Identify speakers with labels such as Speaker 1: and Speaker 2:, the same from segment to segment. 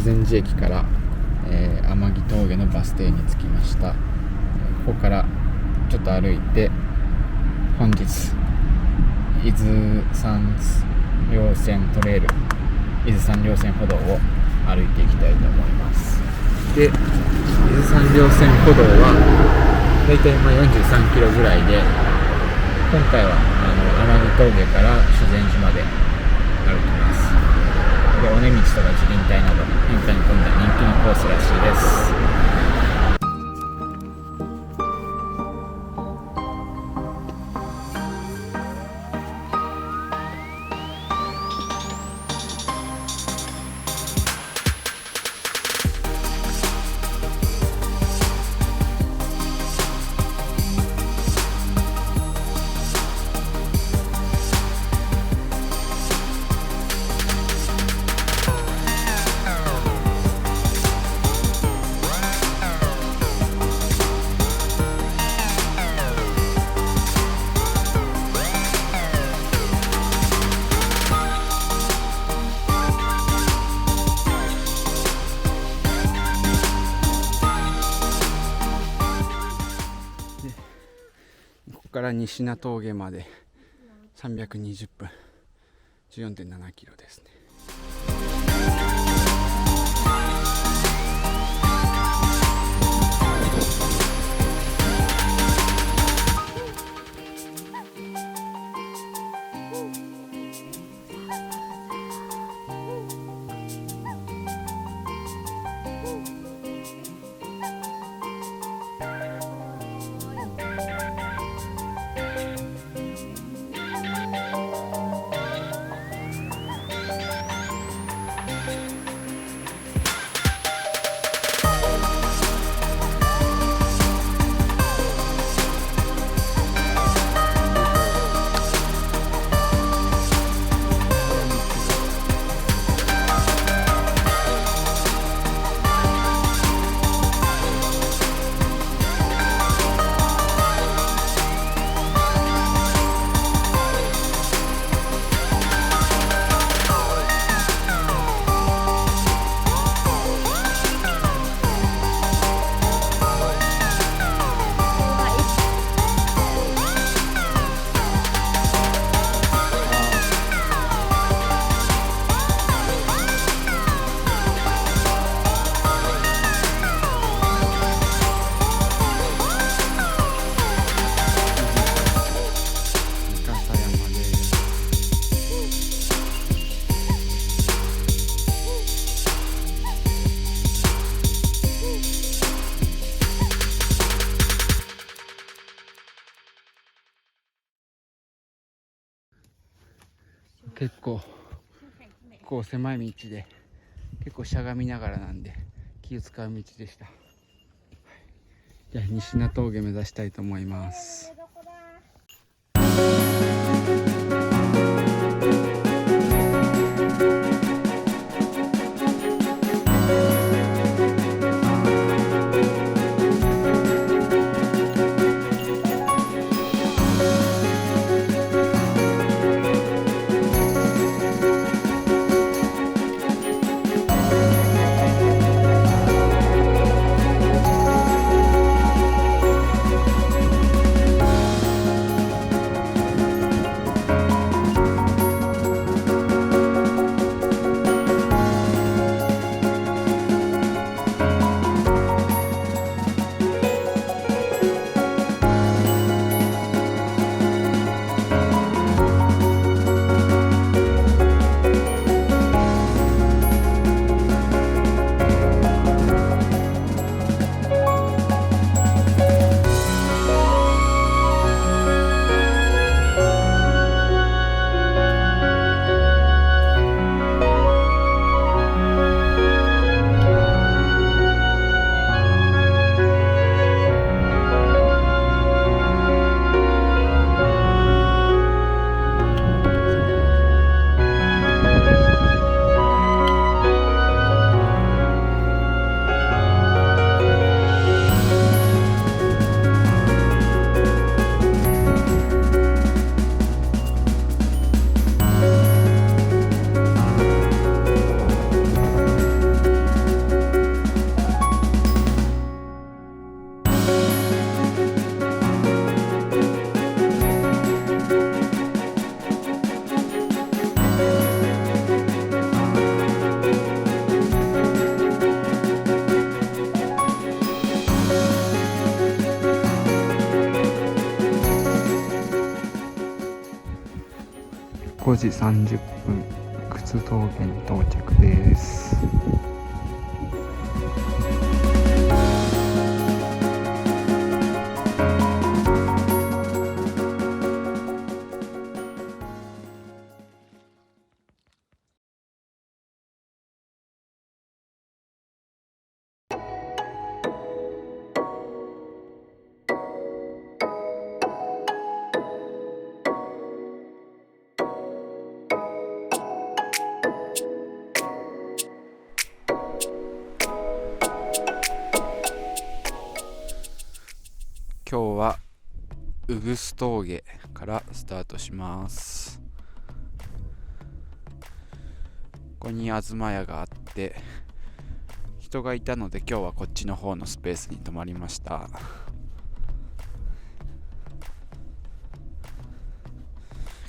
Speaker 1: 善寺駅から、天城峠のバス停に着きました。ここからちょっと歩いて本日伊豆山稜線トレイル、伊豆山稜線歩道を歩いていきたいと思います。で、伊豆山稜線歩道はだいたい43キロぐらいで、今回は天城峠から修善寺まで歩きます。で、尾根道とか樹林帯など変化に富んだ人気のコースらしいです。ここから西名峠まで320分 14.7 キロですね。結構こう狭い道で結構しゃがみながらなんで気を使う道でした。じゃあ西名峠目指したいと思います。5時30分、宇久須峠に到着です。今日は宇久須峠からスタートします。ここに東屋があって人がいたので、今日はこっちの方のスペースに泊まりました。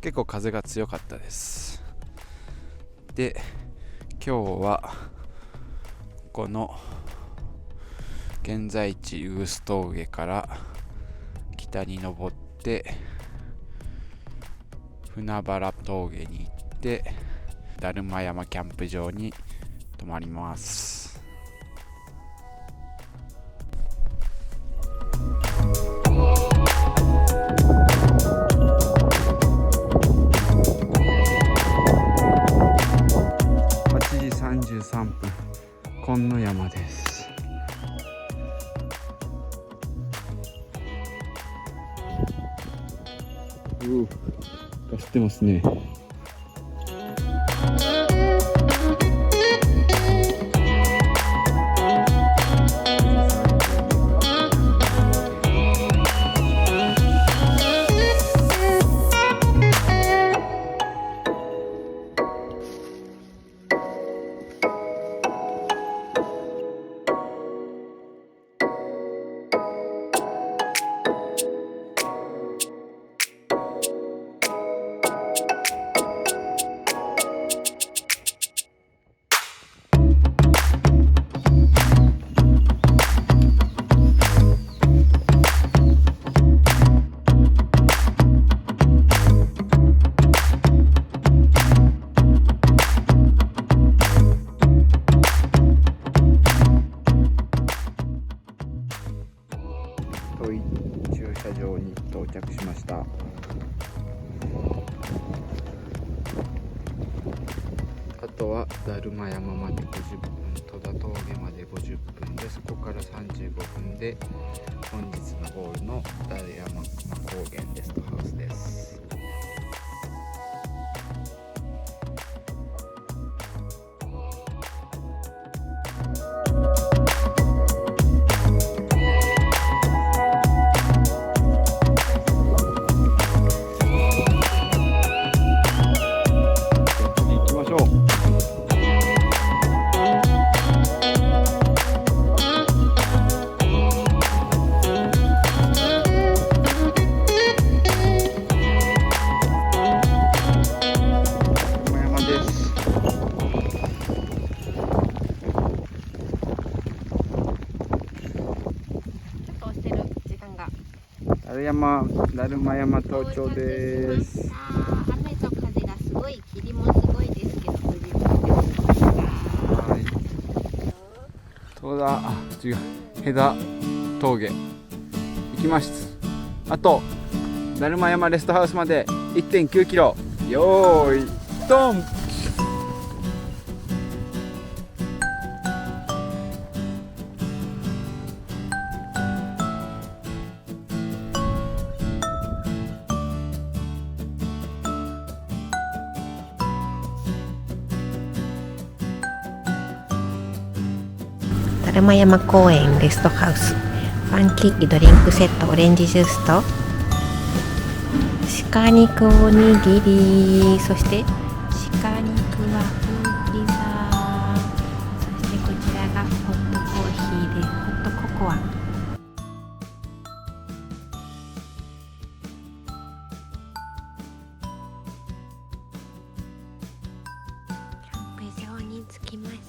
Speaker 1: 結構風が強かったです。で、今日はこの現在地宇久須峠から北に登って船原峠に行ってだるま山キャンプ場に泊まります。8時33分、今山です。走ってますね。駐車場に到着しました。あとはだるま山まで50分、戸田峠まで50分で、そこから35分で本日のゴールのだるま高原レストハウスです。だるま山登頂です。
Speaker 2: 雨と風がすごい、霧もすごいですけど、無事到着しました。
Speaker 1: 戸田、違う、枝峠行きます。あとだるま山レストハウスまで 1.9 キロ。よーいドン。
Speaker 2: だるま山公園レストハウス、パンケーキドリンクセット、オレンジジュースと鹿肉おにぎり、そして鹿肉ワッフルピザ、そしてこちらがホットコーヒーでホットココア。キャンプ場に着きました。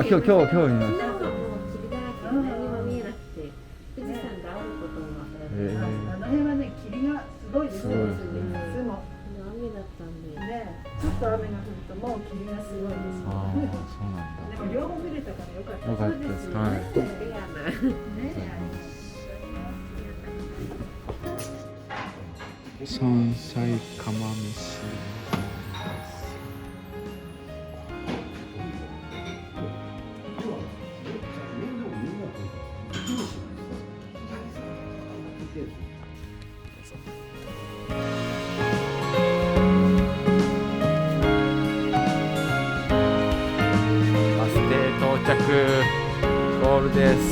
Speaker 1: 今日見ました。
Speaker 2: もう霧だらけで何も見えなくて、富士山があることもわからない。
Speaker 3: あの辺はね、霧がすごいですね。
Speaker 1: すごいです
Speaker 3: ね。夏も
Speaker 2: 雨だったんで。
Speaker 3: ね、ちょっと雨が降るともう霧がすごいですよ。
Speaker 1: ああ、そうなんだ。
Speaker 3: でも両方見れたからよかった。
Speaker 1: よかったです。はい。
Speaker 2: レアな。
Speaker 1: 山菜釜飯。バス停到着、ゴールです。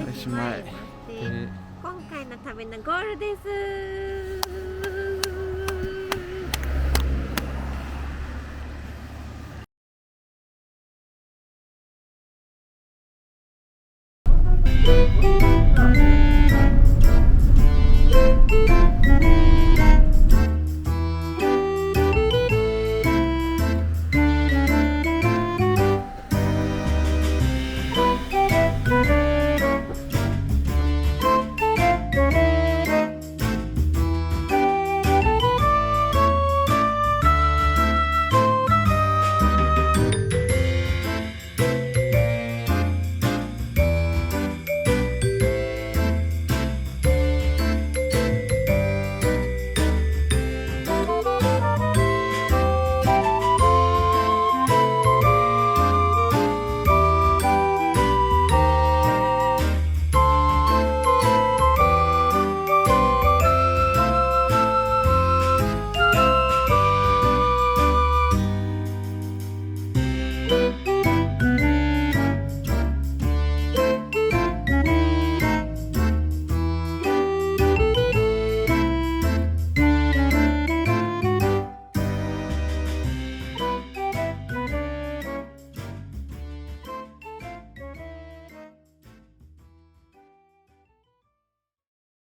Speaker 1: おしまい。
Speaker 2: 今回の旅のゴールです。